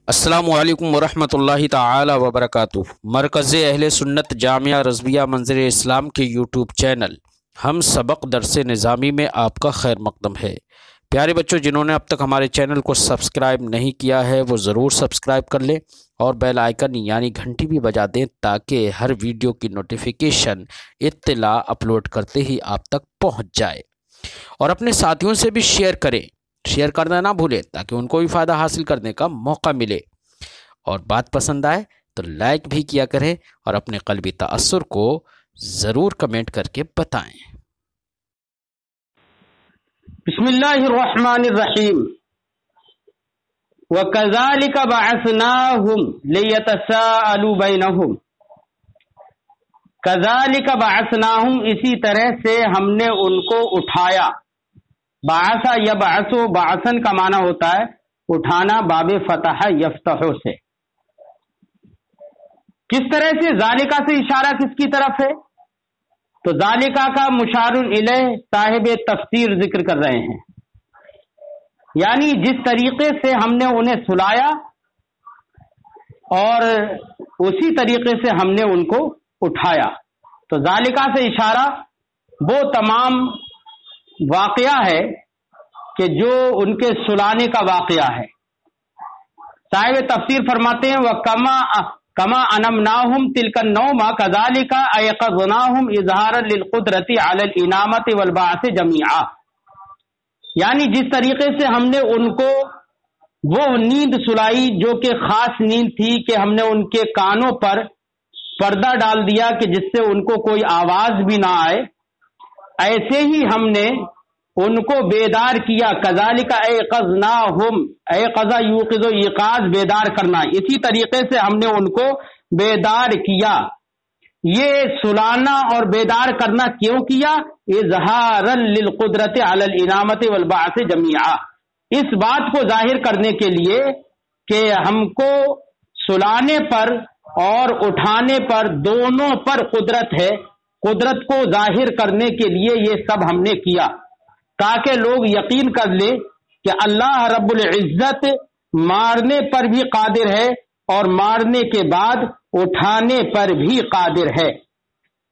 السلام علیکم ورحمۃ اللہ تعالی وبرکاتہ۔ مرکز اہل سنت جامعہ رضویہ منظر اسلام کے یوٹیوب چینل ہم سبق درس نظامی میں آپ کا خیر مقدم ہے۔ پیارے بچوں، جنہوں نے اب تک ہمارے چینل کو سبسکرائب نہیں کیا ہے وہ ضرور سبسکرائب کر لیں اور بیل آئیکن یعنی گھنٹی بھی بجا دیں تاکہ ہر ویڈیو کی نوٹیفیکیشن اطلاع اپلوڈ کرتے ہی آپ تک پہنچ جائے، اور اپنے ساتھیوں سے بھی شیئر کریں، شیئر کرنا نہ بھولیں تاکہ ان کو بھی فائدہ حاصل کرنے کا موقع ملے، اور بات پسند آئے تو لائک بھی کیا کریں اور اپنے قلبی تأثر کو ضرور کمنٹ کر کے بتائیں۔ بسم اللہ الرحمن الرحیم۔ وَكَذَلِكَ بَعَثْنَاهُمْ لِيَتَسَاءَلُوا بَيْنَهُمْ۔ كَذَلِكَ بَعَثْنَاهُمْ، اسی طرح سے ہم نے ان کو اٹھایا۔ بعث یبعث، بعثن کا معنی ہوتا ہے اٹھانا، باب فتح یفتح سے۔ کس طرح سے؟ ذالکہ سے اشارہ کس کی طرف ہے؟ تو ذالکہ کا مشار الیہ صاحب تفسیر ذکر کر رہے ہیں، یعنی جس طریقے سے ہم نے انہیں سلایا اور اسی طریقے سے ہم نے ان کو اٹھایا۔ تو ذالکہ سے اشارہ وہ تمام واقعہ ہے کہ جو ان کے سلانے کا واقعہ ہے۔ صاحب تفسیر فرماتے ہیں کما انمناہم تلک النوم کذالک ایقظناہم اظہارا للقدرۃ علی الانامۃ والبعث جمیعا، یعنی جس طریقے سے ہم نے ان کو وہ نیند سلائی جو کہ خاص نیند تھی کہ ہم نے ان کے کانوں پر پردہ ڈال دیا کہ جس سے ان کو کوئی آواز بھی نہ آئے، ایسے ہی ہم نے ان کو بیدار کیا۔ کذالک ایقظناہم، ایقظ یوقظ، ایقاظ بیدار کرنا، اسی طریقے سے ہم نے ان کو بیدار کیا۔ یہ سلانا اور بیدار کرنا کیوں کیا؟ اظہارا للقدرۃ علی الانامۃ والبعث جمیعا، اس بات کو ظاہر کرنے کے لیے کہ ہم کو سلانے پر اور اٹھانے پر دونوں پر قدرت ہے، قدرت کو ظاہر کرنے کے لیے یہ سب ہم نے کیا تاکہ لوگ یقین کر لیں کہ اللہ رب العزت مارنے پر بھی قادر ہے اور مارنے کے بعد اٹھانے پر بھی قادر ہے۔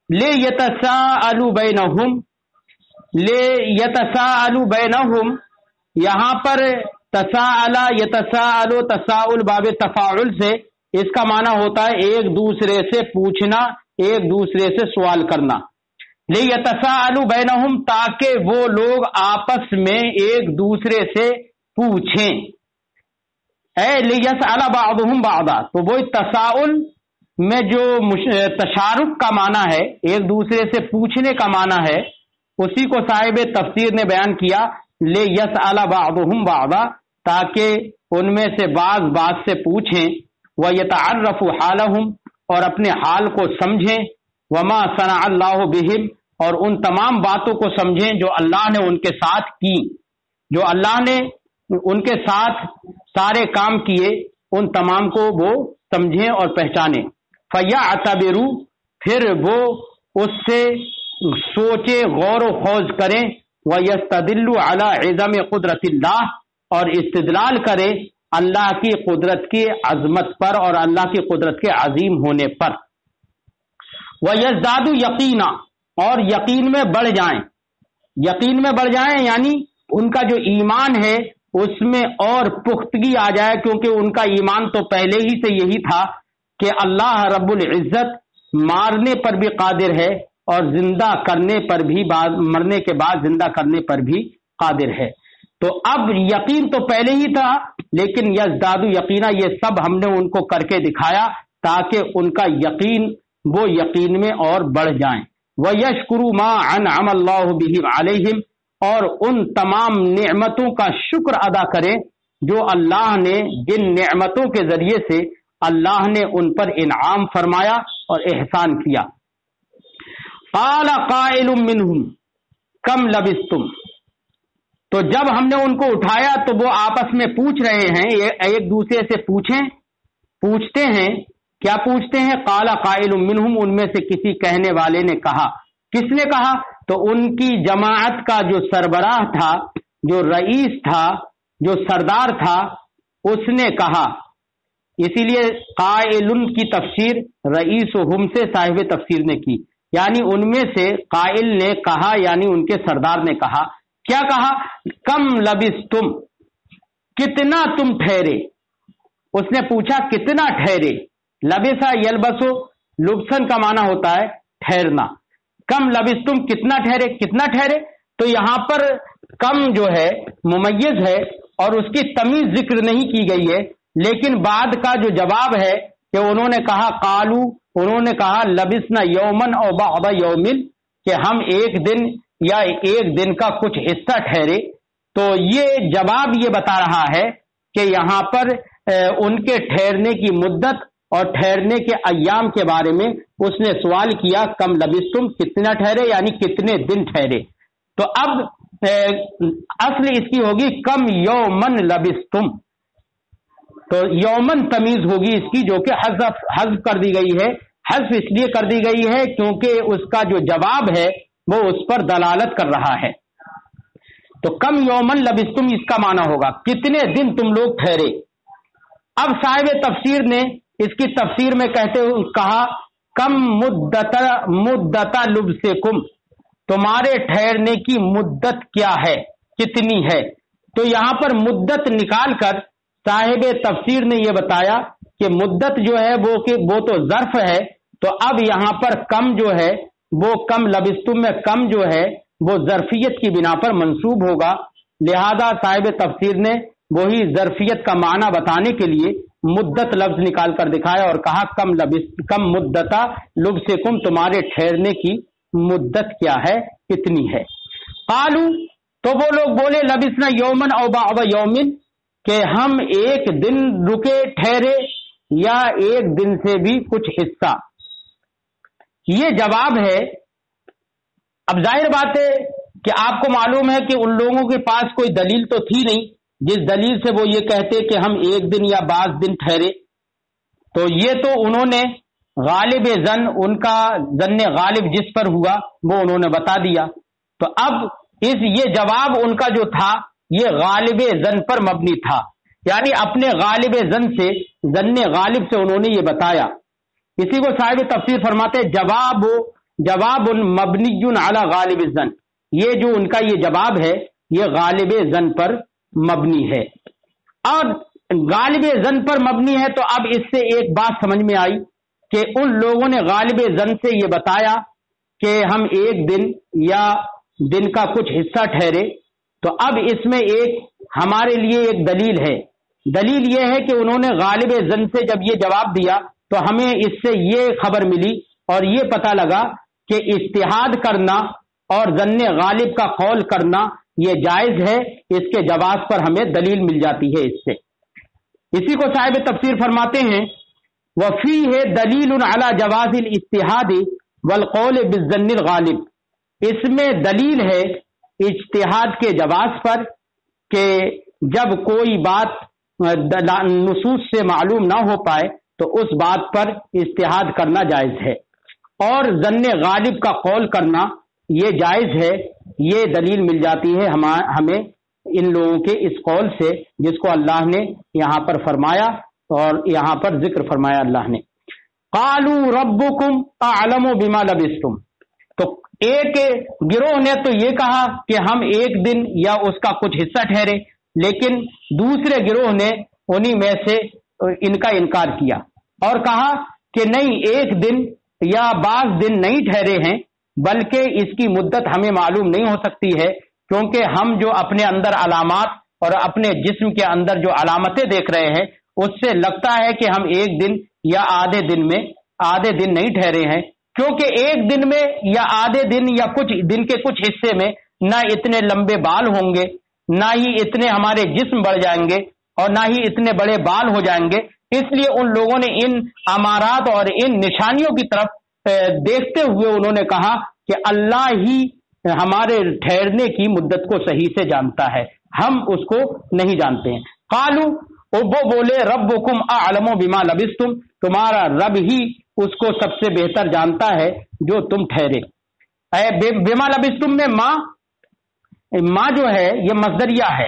لیتساءلوا بینہم، لیتساءلوا بینہم، یہاں پر تساءل یتساءل، تساؤل باب تفاعل سے، اس کا معنی ہوتا ہے ایک دوسرے سے پوچھنا، ایک دوسرے سے سوال کرنا۔ لیتساءلوا بینہم، تاکہ وہ لوگ آپس میں ایک دوسرے سے پوچھیں۔ اے لیسأل بعضهم بعضا، تو وہ تساؤل میں جو تشارک کا معنی ہے، ایک دوسرے سے پوچھنے کا معنی ہے، اسی کو صاحب تفسیر نے بیان کیا لیسأل بعضهم بعضا، تاکہ ان میں سے بعض بعض سے پوچھیں، ویتعرفوا حالهم، اور اپنے حال کو سمجھیں، وما صنع اللہ بہم، اور ان تمام باتوں کو سمجھیں جو اللہ نے ان کے ساتھ کی، جو اللہ نے ان کے ساتھ سارے کام کیے، ان تمام کو وہ سمجھیں اور پہچانیں۔ فَيَعْتَبِرُوا، پھر وہ اس سے سوچے، غور و خوض کریں، وَيَسْتَدِلُّوا عَلَىٰ عِظَمِ قُدْرَةِ اللَّهِ، اور استدلال کریں اللہ کی قدرت کی عظمت پر اور اللہ کی قدرت کے عظیم ہونے پر۔ وَيَزْدَادُوا يَقِينًا، اور یقین میں بڑھ جائیں، یقین میں بڑھ جائیں یعنی ان کا جو ایمان ہے اس میں اور پختگی آ جائے، کیونکہ ان کا ایمان تو پہلے ہی سے یہی تھا کہ اللہ رب العزت مارنے پر بھی قادر ہے اور زندہ کرنے پر بھی، مرنے کے بعد زندہ کرنے پر بھی قادر ہے۔ تو اب یقین تو پہلے ہی تھا، لیکن یزدادو یقینا، یہ سب ہم نے ان کو کر کے دکھایا تاکہ ان کا یقین، وہ یقین میں اور بڑھ جائیں۔ وَيَشْكُرُوا مَا أَنْعَمَ اللَّهُ بِهِ عَلَيْهِمْ، اور ان تمام نعمتوں کا شکر ادا کریں جو اللہ نے، جن نعمتوں کے ذریعے سے اللہ نے ان پر انعام فرمایا اور احسان کیا۔ قَالَ قَائِلٌ مِّنْهُمْ كَمْ لَبِثْتُمْ، تو جب ہم نے ان کو اٹھایا تو وہ آپس میں پوچھ رہے ہیں، ایک دوسرے سے پوچھتے ہیں، کیا پوچھتے ہیں؟ قال قائل منہم، ان میں سے کسی کہنے والے نے کہا۔ کس نے کہا؟ تو ان کی جماعت کا جو سربراہ تھا، جو رئیس تھا، جو سردار تھا، اس نے کہا اسی لیے قائلن کی تفسیر رئیسہم سے صاحب تفسیر نے کی، یعنی ان میں سے قائل نے کہا، یعنی ان کے سردار نے کہا، کیا کہا؟ کم لبستم، کتنا تم ٹھہرے۔ اس نے پوچھا کتنا ٹھہرے۔ لبسا یلبسو، لبسن کا معنی ہوتا ہے ٹھہرنا۔ کم لبستم، کتنا ٹھہرے، کتنا ٹھہرے۔ تو یہاں پر کم جو ہے ممیز ہے اور اس کی تمیز ذکر نہیں کی گئی ہے، لیکن بعد کا جو جواب ہے کہ انہوں نے کہا قالو، انہوں نے کہا لبسنا یومن او بعض یومن، کہ ہم ایک دن یا ایک دن کا کچھ حصہ ٹھہرے۔ تو یہ جواب یہ بتا رہا ہے کہ یہاں پر ان کے ٹھہرنے کی مدت اور ٹھہرنے کے ایام کے بارے میں اس نے سوال کیا، کم لبستم، کتنا ٹھہرے، یعنی کتنے دن ٹھہرے۔ تو اب اصل اس کی ہوگی کم یومن لبستم، تو یومن تمیز ہوگی اس کی، جو کہ حذف کر دی گئی ہے۔ حذف اس لیے کر دی گئی ہے کیونکہ اس کا جو جواب ہے وہ اس پر دلالت کر رہا ہے۔ تو کم یومن لبستم اس کا معنی ہوگا کتنے دن تم لوگ ٹھہرے۔ اب صاحب تفسیر نے اس کی تفسیر میں کہتے ہوئے کہا کم مدتا لبسکم، تمہارے ٹھہرنے کی مدت کیا ہے، کتنی ہے۔ تو یہاں پر مدت نکال کر صاحب تفسیر نے یہ بتایا کہ مدت جو ہے وہ تو ظرف ہے، تو اب یہاں پر کم جو ہے وہ کم لبستم میں کم جو ہے وہ ظرفیت کی بنا پر منصوب ہوگا، لہذا صاحب تفسیر نے وہی ظرفیت کا معنی بتانے کے لیے مدت لفظ نکال کر دکھایا اور کہا کم مدتا لبسکم، تمہارے ٹھہرنے کی مدت کیا ہے، کتنی ہے۔ قالو، تو وہ لوگ بولے لبسنا یومن او بعض یومن، کہ ہم ایک دن رکے ٹھہرے یا ایک دن سے بھی کچھ حصہ۔ یہ جواب ہے۔ اب ظاہر بات ہے کہ آپ کو معلوم ہے کہ ان لوگوں کے پاس کوئی دلیل تو تھی نہیں جس دلیل سے وہ یہ کہتے کہ ہم ایک دن یا بعض دن ٹھہرے۔ تو یہ تو انہوں نے غالب زن، ان کا زن غالب جس پر ہوا وہ انہوں نے بتا دیا۔ تو اب یہ جواب ان کا جو تھا یہ غالب زن پر مبنی تھا، یعنی اپنے غالب زن سے، زن غالب سے انہوں نے یہ بتایا۔ اسی کو صاحب تفسیر فرماتے جواب مبنی علی غالب زن، یہ جو ان کا یہ جواب ہے یہ غالب زن پر مبنی ہے۔ اور غالب زن پر مبنی ہے تو اب اس سے ایک بات سمجھ میں آئی کہ ان لوگوں نے غالب زن سے یہ بتایا کہ ہم ایک دن یا دن کا کچھ حصہ ٹھہرے، تو اب اس میں ایک ہمارے لیے ایک دلیل ہے۔ دلیل یہ ہے کہ انہوں نے غالب زن سے جب یہ جواب دیا تو ہمیں اس سے یہ خبر ملی اور یہ پتہ لگا کہ اجتہاد کرنا اور زن غالب کا قول کرنا یہ جائز ہے، اس کے جواز پر ہمیں دلیل مل جاتی ہے اس سے۔ اسی کو صاحب تفسیر فرماتے ہیں وفیہ دلیل علی جواز الاجتہاد والقول بالظن الغالب، اس میں دلیل ہے اجتہاد کے جواز پر کہ جب کوئی بات نصوص سے معلوم نہ ہو پائے تو اس بات پر اجتہاد کرنا جائز ہے، اور ظن غالب کا قول کرنا یہ جائز ہے۔ یہ دلیل مل جاتی ہے ہمیں ان لوگوں کے اس قول سے جس کو اللہ نے یہاں پر فرمایا اور یہاں پر ذکر فرمایا اللہ نے۔ قالوا ربکم اعلم بما لبستم، تو ایک گروہ نے تو یہ کہا کہ ہم ایک دن یا اس کا کچھ حصہ ٹھہرے، لیکن دوسرے گروہ نے انہی میں سے ان کا انکار کیا اور کہا کہ نہیں، ایک دن یا بعض دن نہیں ٹھہرے ہیں، بلکہ اس کی مدت ہمیں معلوم نہیں ہو سکتی ہے، کیونکہ ہم جو اپنے اندر علامات اور اپنے جسم کے اندر جو علامتیں دیکھ رہے ہیں اس سے لگتا ہے کہ ہم ایک دن یا آدھے دن نہیں ٹھہرے ہیں، کیونکہ ایک دن میں یا آدھے دن یا کچھ دن کے کچھ حصے میں نہ اتنے لمبے بال ہوں گے، نہ ہی اتنے ہمارے جسم بڑھ جائیں گے اور نہ ہی اتنے بڑے بال ہو جائیں گے۔ اس لیے ان لوگوں نے ان امارات اور ان نشانیوں کی طرف دیکھتے ہوئے انہوں نے کہا کہ اللہ ہی ہمارے ٹھہرنے کی مدت کو صحیح سے جانتا ہے، ہم اس کو نہیں جانتے ہیں۔ قالو، وہ بولے ربکم اعلم بما لبستم، تمہارا رب ہی اس کو سب سے بہتر جانتا ہے جو تم ٹھہرے۔ بما لبستم میں ماں جو ہے یہ مصدریہ ہے،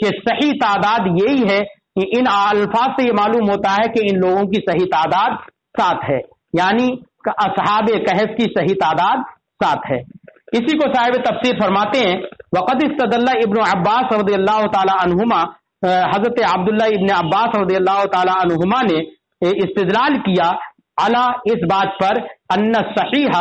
کہ صحیح تعداد یہی ہے کہ ان الفاظ سے یہ معلوم ہوتا ہے کہ ان لوگوں کی صحیح تعداد 7 ہے، یعنی اصحاب کہف کی صحیح تعداد 7 ہے۔ اسی کو صاحب تفسیر فرماتے ہیں وقد استدل ابن عباس رضی اللہ تعالی عنہما، حضرت عبداللہ ابن عباس رضی اللہ تعالی عنہما نے استدلال کیا علی اس بات پر ان صحیح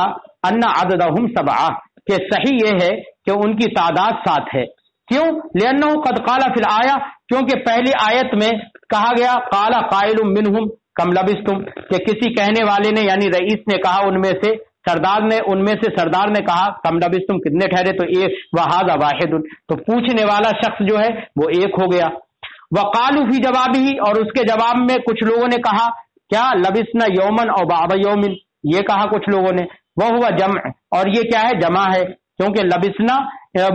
ان عددہم 7، کہ صحیح یہ ہے کہ ان کی تعداد 7 ہے۔ کیوں؟ لأنہ قد قال فی الآیہ، کیونکہ پہلی آیت میں کہا گیا قال قائل منہم کم لبستم، کہ کسی کہنے والے نے یعنی رئیس نے کہا ان میں سے سردار نے کہا کم لبستم کتنے ٹھہرے، تو ایک وہذا واحد، تو پوچھنے والا شخص جو ہے وہ ایک ہو گیا۔ وقالوا فی جوابہ، اور اس کے جواب میں کچھ لوگوں نے کہا کیا لبسنا یومن اور بعض یومن، یہ کہا کچھ لوگوں نے، وہ ہوا جمع، اور یہ کیا ہے؟ جمع ہے، کیونکہ لبسنا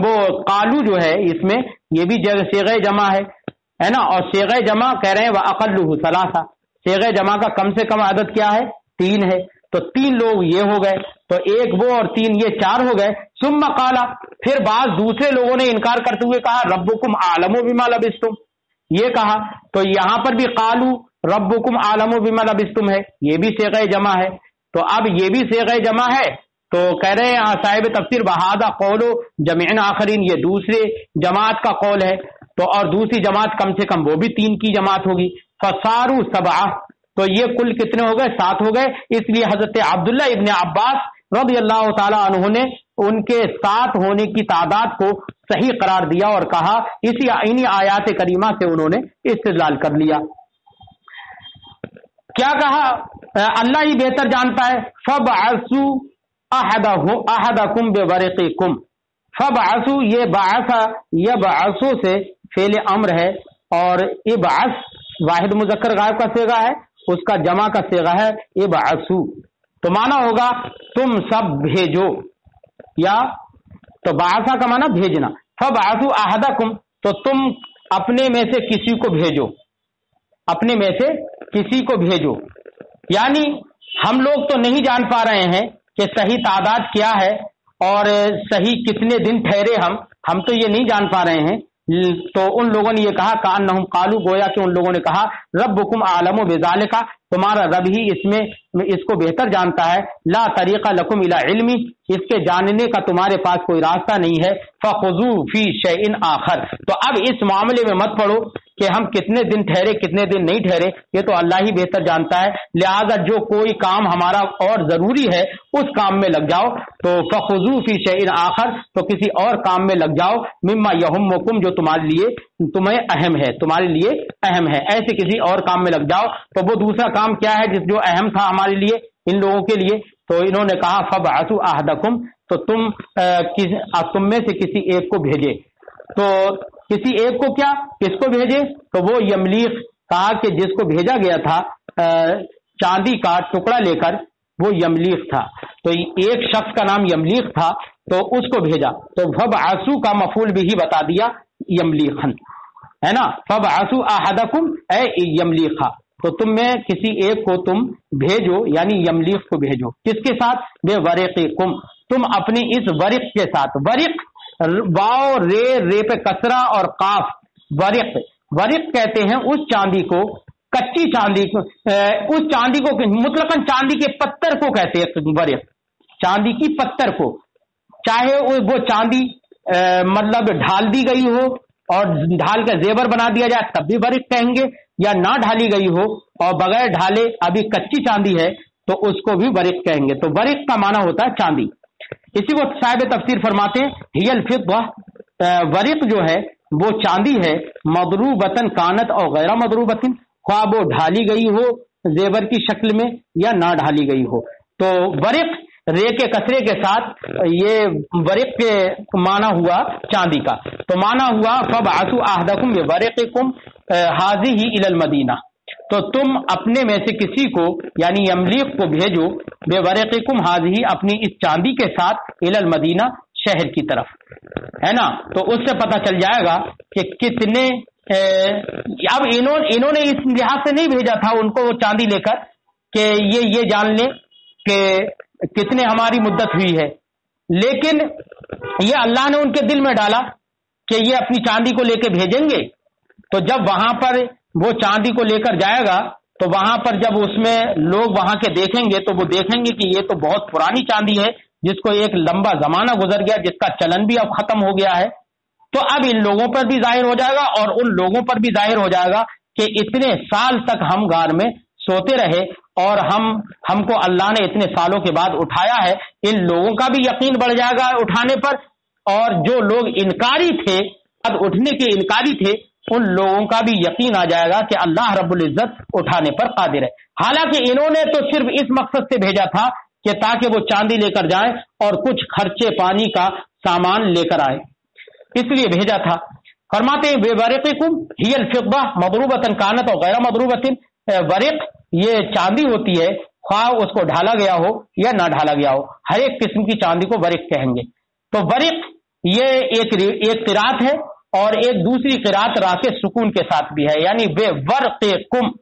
وہ قالو جو ہے اس میں یہ بھی صیغہ جمع ہے نا، اور صیغہ جمع کہہ رہے ہیں وَأَقَلُّهُ ثَلَاثَةٌ، صیغہ جمع کا کم سے کم عدد کیا ہے؟ 3 ہے، تو 3 لوگ یہ ہو گئے، تو ایک وہ اور 3 یہ 4 ہو گئے۔ ثم قال، پھر بعض دوسرے لوگوں نے انکار کرتے ہوئے کہا ربکم اعلم بما لبستم، یہ کہا، تو یہاں پر بھی قالو ربکم اعلم بما لبستم ہے، یہ بھی صیغہ جمع ہے، تو اب یہ بھی صیغہ جمع ہے، تو کہہ رہے ہیں صاحب تفسیر وہذا قول جمع آخرین، یہ دوسرے جماعت کا قول ہے، تو اور دوسری جماعت کم سے کم وہ بھی 3 کی جماعت ہوگی، فصاروا 7، تو یہ کل کتنے ہو گئے؟ 7 ہو گئے۔ اس لیے حضرت عبداللہ ابن عباس رضی اللہ تعالی عنہ نے ان کے 7 ہونے کی تعداد کو صحیح قرار دیا اور کہا، انہی آیات کریمہ سے انہوں نے استدلال کر لیا۔ کیا کہا؟ اللہ ہی بہتر جانتا ہے۔ فبعثوا احدکم بورقکم، فبعثوا، یہ بعث یبعث سے فعل امر ہے، اور ابعث واحد مذکر غائب کا صیغہ ہے، اس کا جمع کا صیغہ ہے ابعثوا، تو معنی ہوگا تم سب بھیجو، یا تو بعثا کا معنی بھیجنا، فبعثوا احدکم، تو تم اپنے میں سے کسی کو بھیجو، اپنے میں سے کسی کو بھیجو، یعنی ہم لوگ تو نہیں جان پا رہے ہیں کہ صحیح تعداد کیا ہے اور صحیح کتنے دن ٹھہرے، ہم تو یہ نہیں جان پا رہے ہیں، تو ان لوگوں نے یہ کہا کانہم قالو، گویا کہ ان لوگوں نے کہا ربکم اعلم بذالک، تمہارا رب ہی اس کو بہتر جانتا ہے، لا طریق لکم الی علمی، اس کے جاننے کا تمہارے پاس کوئی راستہ نہیں ہے، فخذوا فی شیء آخر، تو اب اس معاملے میں مت پڑو کہ ہم کتنے دن ٹھہرے کتنے دن نہیں ٹھہرے، یہ تو اللہ ہی بہتر جانتا ہے، لہذا جو کوئی کام ہمارا اور ضروری ہے اس کام میں لگ جاؤ، تو فخذوا فی شیء آخر، تو کسی اور کام میں لگ جاؤ، مما یہمکم، جو تمہیں اہم ہے، تمہارے لیے اہم ہے، ایسے کسی اور کام میں لگ جاؤ۔ تو وہ دوسرا کام کیا ہے جو اہم تھا ہمارے لیے، ان لوگوں کے لیے؟ تو انہوں نے کہا فبعثوا احدکم، تو تم میں سے کسی ایک کو بھیجے، تو کسی ایک کو کیا، کس کو بھیجے؟ تو وہ یملیق، کہا کہ جس کو بھیجا گیا تھا چاندی کا ٹکڑا لے کر، وہ یملیق تھا، تو ایک شخص کا نام یملیق تھا، تو اس کو بھیجا، تو فبعثوا کا مفعول بھی بتا دیا یملیقن، ہے نا، فبعثوا احدکم اے یملیقا، تو تم میں کسی ایک کو تم بھیجو، یعنی یملیق کو بھیجو، کس کے ساتھ؟ بے ورقکم، تم اپنی اس ورق کے ساتھ، ورق واو رے پہ کسرہ اور قاف، ورق کہتے ہیں اس چاندی کو، کچی چاندی کو، اس چاندی کو مطلقاً چاندی کے پتھر کو کہتے ہیں ورق، چاندی کی پتھر کو، چاہے وہ چاندی مطلب ڈھال دی گئی ہو اور ڈھال کا زیور بنا دیا جائے تب بھی ورق کہیں گے، یا نہ ڈھالی گئی ہو اور بغیر ڈھالے ابھی کچی چاندی ہے تو اس کو بھی ورق کہیں گے، تو ورق کا معنی ہوتا ہے چاندی۔ اسی کو صاحب تفسیر فرماتے ہیں ہی الفضہ، ورق جو ہے وہ چاندی ہے، مضروبتن کانت اور غیر مضروبتن، خواہ وہ ڈھالی گئی ہو زیور کی شکل میں یا نہ ڈھالی گئی ہو، تو ورق رے کے کسرے کے ساتھ یہ ورق کے معنی ہوا چاندی کا، تو معنی ہوا فبعثوا احدکم بورقکم ھذہ الی المدینہ، تو تم اپنے میں سے کسی کو یعنی یملیق کو بھیجو، بے ورقکم ھذہ، اپنی اس چاندی کے ساتھ، الی المدینہ، شہر کی طرف، ہے نا، تو اس سے پتہ چل جائے گا کہ کتنے، اب انہوں نے اس لحاظ سے نہیں بھیجا تھا ان کو وہ چاندی لے کر کہ یہ جان لیں کہ کتنے ہماری مدت ہوئی ہے، لیکن یہ اللہ نے ان کے دل میں ڈالا کہ یہ اپنی چاندی کو لے کے بھیجیں گے؟ تو جب وہاں پر وہ چاندی کو لے کر جائے گا تو وہاں پر جب اس میں لوگ وہاں کے دیکھیں گے تو وہ دیکھیں گے کہ یہ تو بہت پرانی چاندی ہے جس کو ایک لمبا زمانہ گزر گیا، جس کا چلن بھی اب ختم ہو گیا ہے۔ تو اب ان لوگوں پر بھی ظاہر ہو جائے گا اور ان لوگوں پر بھی ظاہر ہو جائے گا کہ اتنے سال تک ہم غار میں سوتے رہے اور ہم کو اللہ نے اتنے سالوں کے بعد اٹھایا ہے۔ ان لوگوں کا بھی یقین بڑھ جائے گا اٹھانے پر، اور جو لوگ انکاری تھے، اب اٹھنے کے انکاری تھے، ان لوگوں کا بھی یقین آ جائے گا کہ اللہ رب العزت اٹھانے پر قادر ہے۔ حالانکہ انہوں نے تو صرف اس مقصد سے بھیجا تھا کہ تاکہ وہ چاندی لے کر جائیں اور کچھ خرچے پانی کا سامان لے کر آئے، اس لیے بھیجا تھا۔ فرماتے ہیں بِبَرِقِكُمْ هِيَ الْفِضَّةُ مَضْرُوبَةً كَانَتْ أَوْ غَيْرَ مَضْرُوبَةٍ۔ ورق یہ چاندی ہوتی ہے، خواہ اس کو ڈھالا گیا ہو یا نہ ڈھالا گیا ہو، ہر ایک قسم کی چاندی کو ورق کہیں گے۔ تو ورق یہ ایک قرات ہے اور ایک دوسری قرات را کے سکون کے ساتھ بھی ہے، یعنی بے ورقکم،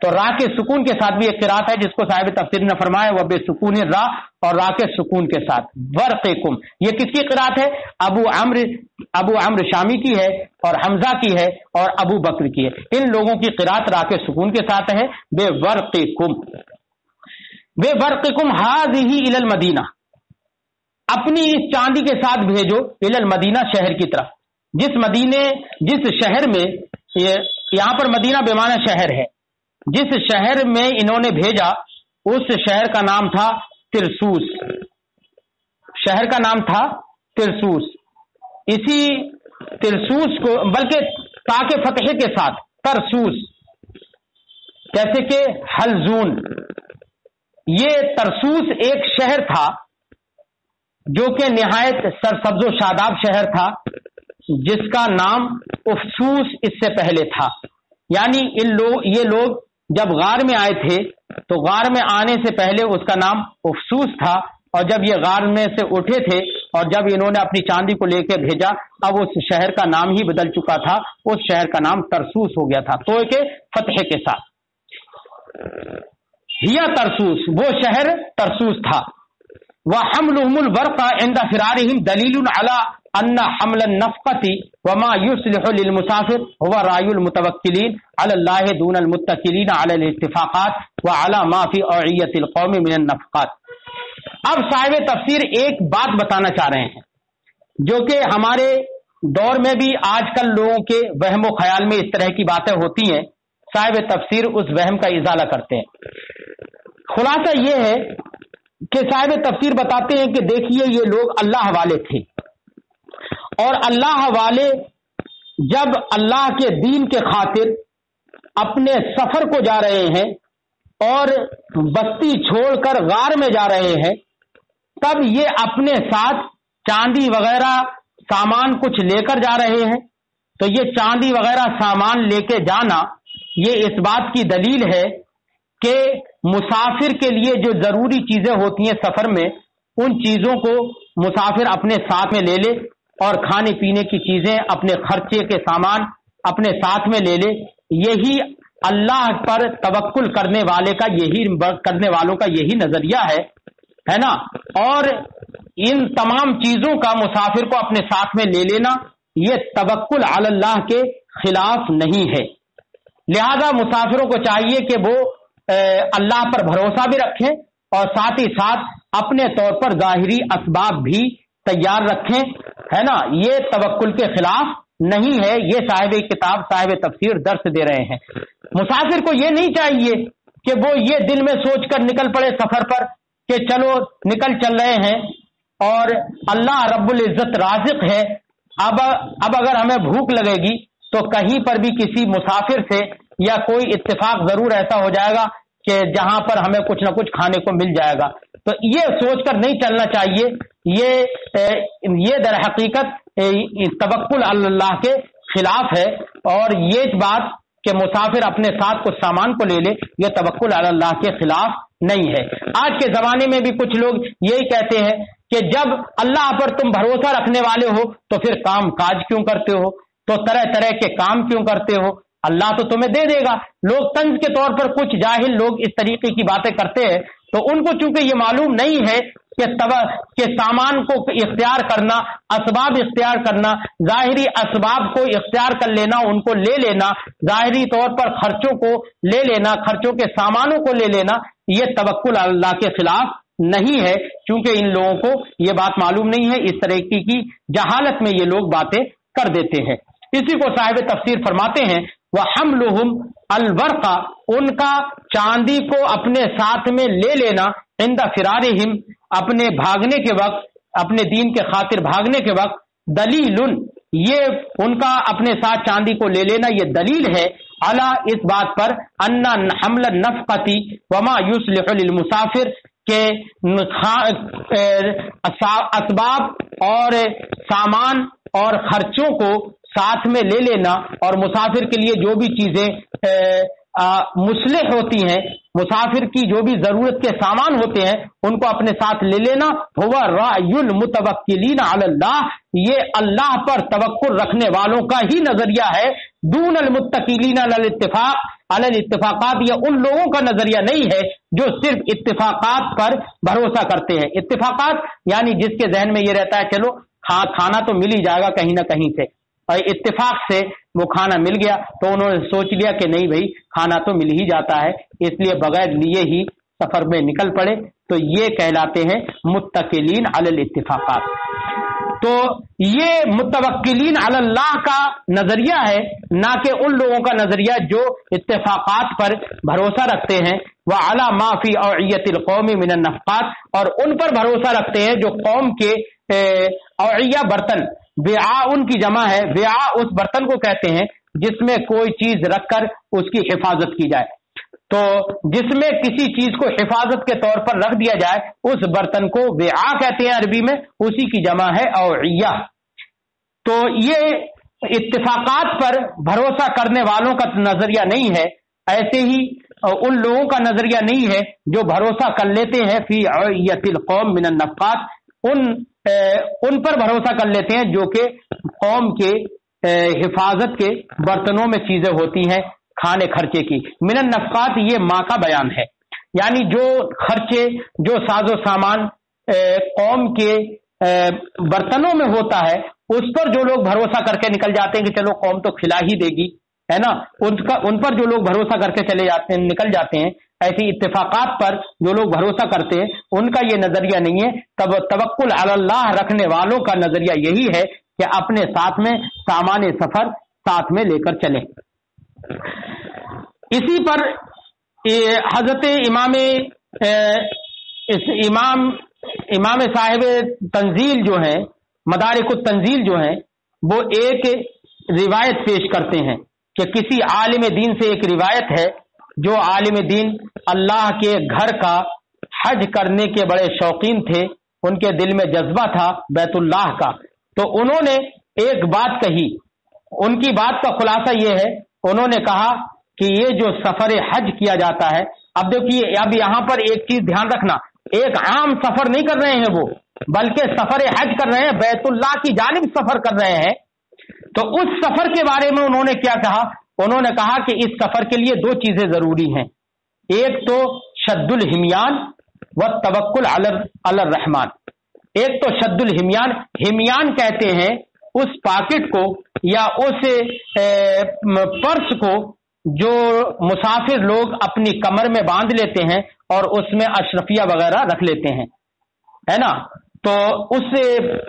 تو را کے سکون کے ساتھ بھی ایک قرات ہے جس کو صاحب تفسیر نے فرمایا وہ بے سکون را اور را کے سکون کے ساتھ ورقکم۔ یہ کس کی قرات ہے؟ ابو عمرو شامی کی ہے اور حمزہ کی ہے اور ابو بکر کی ہے۔ ان لوگوں کی قرات را کے سکون کے ساتھ ہے بے ورقکم۔ بے ورقکم ہذہ الی المدینہ، اپنی اس چاندی کے ساتھ بھیجو الی المدینہ، شہر کی طرف، جس شہر میں، یہاں پر مدینہ بمعنی شہر ہے، جس شہر میں انہوں نے بھیجا اس شہر کا نام تھا ترسوس، شہر کا نام تھا ترسوس۔ اسی ترسوس کو بلکہ تاکہ فتح کے ساتھ ترسوس، جیسے کہ حلزون، یہ ترسوس ایک شہر تھا جو کہ نہایت سرسبز و شاداب شہر تھا، جس کا نام افسوس اس سے پہلے تھا۔ یعنی یہ لوگ جب غار میں آئے تھے تو غار میں آنے سے پہلے اس کا نام افسوس تھا، اور جب یہ غار میں سے اٹھے تھے اور جب انہوں نے اپنی چاندی کو لے کے بھیجا، اب اس شہر کا نام ہی بدل چکا تھا، اس شہر کا نام ترسوس ہو گیا تھا، تو کہ فتح کے ساتھ ہیا ترسوس، وہ شہر ترسوس تھا۔ وَحَمْلُهُمُ الْبَرْقَ عِنْدَ فِرَارِهِمْ دَلِيلٌ عَلَىٰ أَنَّ حَمْلَ النَّفْقَةِ وَمَا يُصْلِحُ لِلْمُسَافِرِ هُوَ رَأْيُ الْمُتَوَكِّلِينَ عَلَى اللَّهِ دُونَ الْمُتَّكِلِينَ عَلَى الْاتِّفَاقَاتِ وَعَلَىٰ مَا فِي أَوْعِيَّةِ الْقَوْمِ مِنَ النَّفْقَاتِ۔ اب صاحب تفسیر ایک بات بتانا چاہ رہے ہیں جو کہ ہمارے دور میں بھی آج کل لوگوں کے وہم و خیال میں اس طرح کی باتیں ہوتی ہیں، صاحب تفسیر اس وہم کا ازالہ کرتے ہیں۔ خلاصہ یہ ہے کہ صاحب تفسیر بتاتے ہیں کہ دیکھیے یہ لوگ اللہ والے تھے، اور اللہ والے جب اللہ کے دین کے خاطر اپنے سفر کو جا رہے ہیں اور بستی چھوڑ کر غار میں جا رہے ہیں، تب یہ اپنے ساتھ چاندی وغیرہ سامان کچھ لے کر جا رہے ہیں۔ تو یہ چاندی وغیرہ سامان لے کے جانا یہ اس بات کی دلیل ہے کہ مسافر کے لیے جو ضروری چیزیں ہوتی ہیں سفر میں، ان چیزوں کو مسافر اپنے ساتھ میں لے لے، اور کھانے پینے کی چیزیں، اپنے خرچے کے سامان اپنے ساتھ میں لے لے۔ یہی اللہ پر توکل کرنے والوں کا یہی نظریہ ہے نا۔ اور ان تمام چیزوں کا مسافر کو اپنے ساتھ میں لے لینا یہ توکل علی اللہ کے خلاف نہیں ہے۔ لہذا مسافروں کو چاہیے کہ وہ اللہ پر بھروسہ بھی رکھیں اور ساتھ ہی ساتھ اپنے طور پر ظاہری اسباب بھی تیار رکھیں، ہے نا۔ یہ توکل کے خلاف نہیں ہے، یہ صاحب کتاب صاحب تفسیر درس دے رہے ہیں۔ مسافر کو یہ نہیں چاہیے کہ وہ یہ دل میں سوچ کر نکل پڑے سفر پر کہ چلو نکل چل رہے ہیں اور اللہ رب العزت رازق ہے، اب اگر ہمیں بھوک لگے گی تو کہیں پر بھی کسی مسافر سے یا کوئی اتفاق ضرور ایسا ہو جائے گا کہ جہاں پر ہمیں کچھ نہ کچھ کھانے کو مل جائے گا، تو یہ سوچ کر نہیں چلنا چاہیے۔ یہ در حقیقت توکل علی اللہ کے خلاف ہے، اور یہ بات کہ مسافر اپنے ساتھ کچھ سامان کو لے لے یہ توکل علی اللہ کے خلاف نہیں ہے۔ آج کے زمانے میں بھی کچھ لوگ یہی کہتے ہیں کہ جب اللہ پر تم بھروسہ رکھنے والے ہو تو پھر کام کاج کیوں کرتے ہو، تو طرح طرح کے کام کیوں کرتے ہو، اللہ تو تمہیں دے دے گا۔ لوگ طنز کے طور پر کچھ جاہل لوگ اس طریقے کی باتیں کرتے ہیں، تو ان کو چونکہ یہ معلوم نہیں ہے کہ سامان کو اختیار کرنا، اسباب اختیار کرنا، ظاہری اسباب کو اختیار کر لینا، ان کو لے لینا، ظاہری طور پر خرچوں کو لے لینا، خرچوں کے سامانوں کو لے لینا، یہ توکل اللہ کے خلاف نہیں ہے، چونکہ ان لوگوں کو یہ بات معلوم نہیں ہے، اس طرح کی جہالت میں یہ لوگ باتیں کر دیتے ہیں۔ اسی کو صاحب تفسیر فرماتے ہیں وَحَمْلُهُمْ الْوَرْقَ، ان کا چاندی کو اپنے ساتھ میں لے لینا، عند فرارہم، اپنے بھاگنے کے وقت، اپنے دین کے خاطر بھاگنے کے وقت، دلیل، یہ ان کا اپنے ساتھ چاندی کو لے لینا یہ دلیل ہے علی، اس بات پر، ان حمل النفقۃ وما یصلح للمسافر، کہ اسباب اور سامان اور خرچوں کو ساتھ میں لے لینا، اور مسافر کے لیے جو بھی چیزیں مصلح ہوتی ہیں، مسافر کی جو بھی ضرورت کے سامان ہوتے ہیں ان کو اپنے ساتھ لے لینا، ہوا رأی المتوکلین علی اللہ، یہ اللہ پر توکل رکھنے والوں کا ہی نظریہ ہے، دون المتکلین علی الاتفاقات، یہ ان لوگوں کا نظریہ نہیں ہے جو صرف اتفاقات پر بھروسہ کرتے ہیں۔ اتفاقات یعنی جس کے ذہن میں یہ رہتا ہے چلو کھانا تو مل ہی جائے گا کہیں نہ کہیں سے، اور اتفاق سے وہ کھانا مل گیا تو انہوں نے سوچ لیا کہ نہیں بھائی کھانا تو مل ہی جاتا ہے، اس لیے بغیر لیے ہی سفر میں نکل پڑے، تو یہ کہلاتے ہیں متکلین علی الاتفاقات۔ تو یہ متوکلین علی اللہ کا نظریہ ہے، نہ کہ ان لوگوں کا نظریہ جو اتفاقات پر بھروسہ رکھتے ہیں، وعلی ما فی اوعیۃ القوم من النفقات، اور ان پر بھروسہ رکھتے ہیں جو قوم کے اوعیہ برتن، وعاء ان کی جمع ہے، وعاء اس برتن کو کہتے ہیں جس میں کوئی چیز رکھ کر اس کی حفاظت کی جائے، تو جس میں کسی چیز کو حفاظت کے طور پر رکھ دیا جائے اس برتن کو وعاء کہتے ہیں عربی میں، اسی کی جمع ہے اوعیہ۔ تو یہ اتفاقات پر بھروسہ کرنے والوں کا نظریہ نہیں ہے، ایسے ہی ان لوگوں کا نظریہ نہیں ہے جو بھروسہ کر لیتے ہیں فی اوعیۃ القوم من النفقات، ان پر بھروسہ کر لیتے ہیں جو کہ قوم کے حفاظت کے برتنوں میں چیزیں ہوتی ہیں کھانے خرچے کی۔ من النفقات یہ ماں کا بیان ہے، یعنی جو خرچے، جو ساز و سامان قوم کے برتنوں میں ہوتا ہے اس پر جو لوگ بھروسہ کر کے نکل جاتے ہیں کہ چلو قوم تو کھلا ہی دے گی، ہے نا، ان پر جو لوگ بھروسہ کر کے چلے جاتے ہیں، نکل جاتے ہیں، ایسی اتفاقات پر جو لوگ بھروسہ کرتے ہیں ان کا یہ نظریہ نہیں ہے۔ تب توکل علی اللہ رکھنے والوں کا نظریہ یہی ہے کہ اپنے ساتھ میں سامان سفر ساتھ میں لے کر چلیں۔ اسی پر حضرت امام صاحب تنزیل جو ہیں، مدارک التنزیل جو ہیں، وہ ایک روایت پیش کرتے ہیں کہ کسی عالم دین سے ایک روایت ہے، جو عالم دین اللہ کے گھر کا حج کرنے کے بڑے شوقین تھے، ان کے دل میں جذبہ تھا بیت اللہ کا، تو انہوں نے ایک بات کہی، ان کی بات کا خلاصہ یہ ہے، انہوں نے کہا کہ یہ جو سفر حج کیا جاتا ہے، اب دیکھیے اب یہاں پر ایک چیز دھیان رکھنا، ایک عام سفر نہیں کر رہے ہیں وہ، بلکہ سفر حج کر رہے ہیں، بیت اللہ کی جانب سفر کر رہے ہیں، تو اس سفر کے بارے میں انہوں نے کیا کہا؟ انہوں نے کہا کہ اس سفر کے لیے دو چیزیں ضروری ہیں، ایک تو شد الہمیان و توکل علی الرحمن، ایک تو شد الہمیان، ہمیان کہتے ہیں اس پاکٹ کو یا اس پرس کو جو مسافر لوگ اپنی کمر میں باندھ لیتے ہیں اور اس میں اشرفیہ وغیرہ رکھ لیتے ہیں، ہے نا، تو اس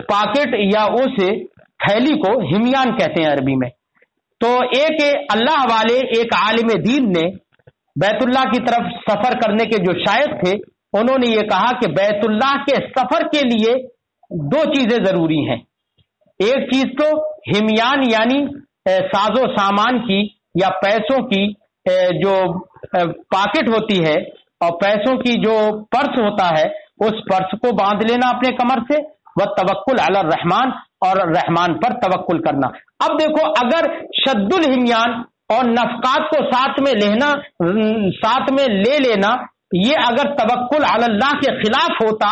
پاکٹ یا اس تھیلی کو ہمیان کہتے ہیں عربی میں۔ تو ایک اللہ والے، ایک عالم دین نے بیت اللہ کی طرف سفر کرنے کے جو شائق تھے، انہوں نے یہ کہا کہ بیت اللہ کے سفر کے لیے دو چیزیں ضروری ہیں، ایک چیز تو ہمیان یعنی ساز و سامان کی یا پیسوں کی جو پاکٹ ہوتی ہے اور پیسوں کی جو پرس ہوتا ہے اس پرس کو باندھ لینا اپنے کمر سے، وہ توکل علی الرحمن، اور رحمان پر توکل کرنا۔ اب دیکھو اگر شد الہمیان اور نفقات کو ساتھ میں لے لینا یہ اگر توکل علی اللہ کے خلاف ہوتا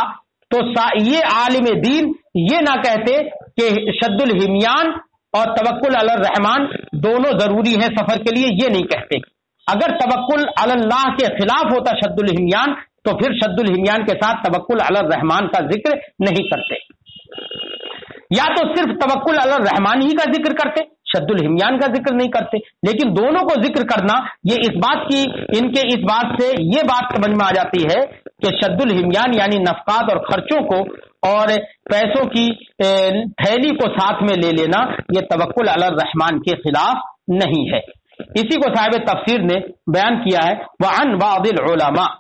تو یہ عالم دین یہ نہ کہتے کہ شد الہمیان اور توکل علی الرحمن دونوں ضروری ہیں سفر کے لیے، یہ نہیں کہتے۔ اگر توکل علی اللہ کے خلاف ہوتا شد الہمیان تو پھر شد الہمیان کے ساتھ توکل علی الرحمن کا ذکر نہیں کرتے، یا تو صرف توکل علی الرحمن ہی کا ذکر کرتے، شد الہمیان کا ذکر نہیں کرتے۔ لیکن دونوں کو ذکر کرنا، یہ اس بات کی، ان کے اس بات سے یہ بات سمجھ میں آ جاتی ہے کہ شد الہمیان یعنی نفقات اور خرچوں کو اور پیسوں کی تھیلی کو ساتھ میں لے لینا، یہ توکل علی الرحمن کے خلاف نہیں ہے۔ اسی کو صاحب تفسیر نے بیان کیا ہے، وعن بعض العلماء،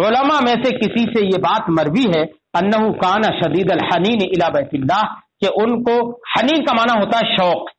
علماء میں سے کسی سے یہ بات مروی ہے، انہ کان شدید الحنین الی بیت اللہ، کہ ان کو، حنین کا معنی ہوتا ہے شوق،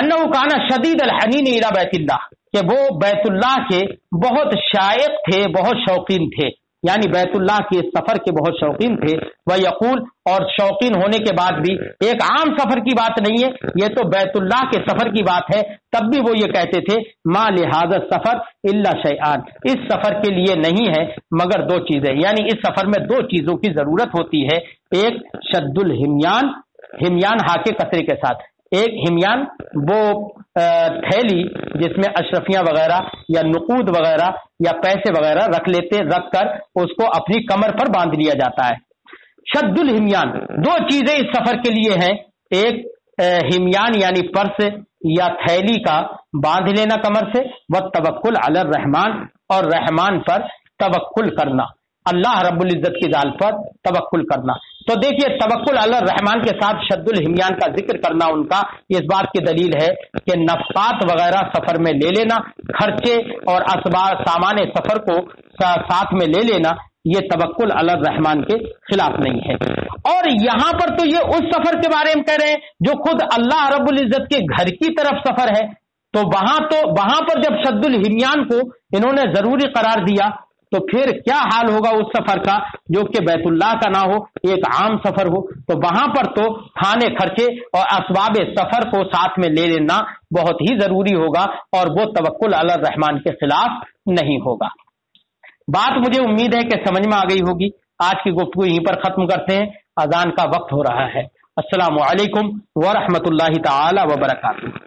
انہ کان شدید الحنین الی بیت اللہ، کہ وہ بیت اللہ کے بہت شائق تھے، بہت شوقین تھے، یعنی بیت اللہ کے سفر کے بہت شوقین تھے۔ وہ یقول، اور شوقین ہونے کے بعد بھی ایک عام سفر کی بات نہیں ہے، یہ تو بیت اللہ کے سفر کی بات ہے، تب بھی وہ یہ کہتے تھے ما لہذا سفر الا شیئان، اس سفر کے لیے نہیں ہے مگر دو چیزیں، یعنی اس سفر میں دو چیزوں کی ضرورت ہوتی ہے، ایک شد الہمیان، ہمیان ہا کے کسرے کے ساتھ، ایک ہمیان وہ تھیلی جس میں اشرفیاں وغیرہ یا نقود وغیرہ یا پیسے وغیرہ رکھ کر اس کو اپنی کمر پر باندھ لیا جاتا ہے۔ شد الہمیان، دو چیزیں اس سفر کے لیے ہیں، ایک ہمیان یعنی پرس یا تھیلی کا باندھ لینا کمر سے، والتوکل علی الرحمن، اور رحمان پر توکل کرنا، اللہ رب العزت کی ذات پر توکل کرنا۔ تو دیکھیے توکل علی الرحمن کے ساتھ شد الہمیان کا ذکر کرنا ان کا اس بات کی دلیل ہے کہ نفقات وغیرہ سفر میں لے لینا، خرچے اور اسباب سامان سفر کو ساتھ میں لے لینا، یہ توکل علی الرحمن کے خلاف نہیں ہے۔ اور یہاں پر تو یہ اس سفر کے بارے میں کہہ رہے ہیں جو خود اللہ رب العزت کے گھر کی طرف سفر ہے، تو وہاں پر جب شد الہمیان کو انہوں نے ضروری قرار دیا تو پھر کیا حال ہوگا اس سفر کا جو کہ بیت اللہ کا نہ ہو، ایک عام سفر ہو، تو وہاں پر تو کھانے خرچے اور اسباب سفر کو ساتھ میں لے لینا بہت ہی ضروری ہوگا، اور وہ توکل علی الرحمن کے خلاف نہیں ہوگا۔ بات مجھے امید ہے کہ سمجھ میں آ گئی ہوگی۔ آج کی گفتگو یہیں پر ختم کرتے ہیں، اذان کا وقت ہو رہا ہے۔ السلام علیکم ورحمۃ اللہ تعالی وبرکاتہ۔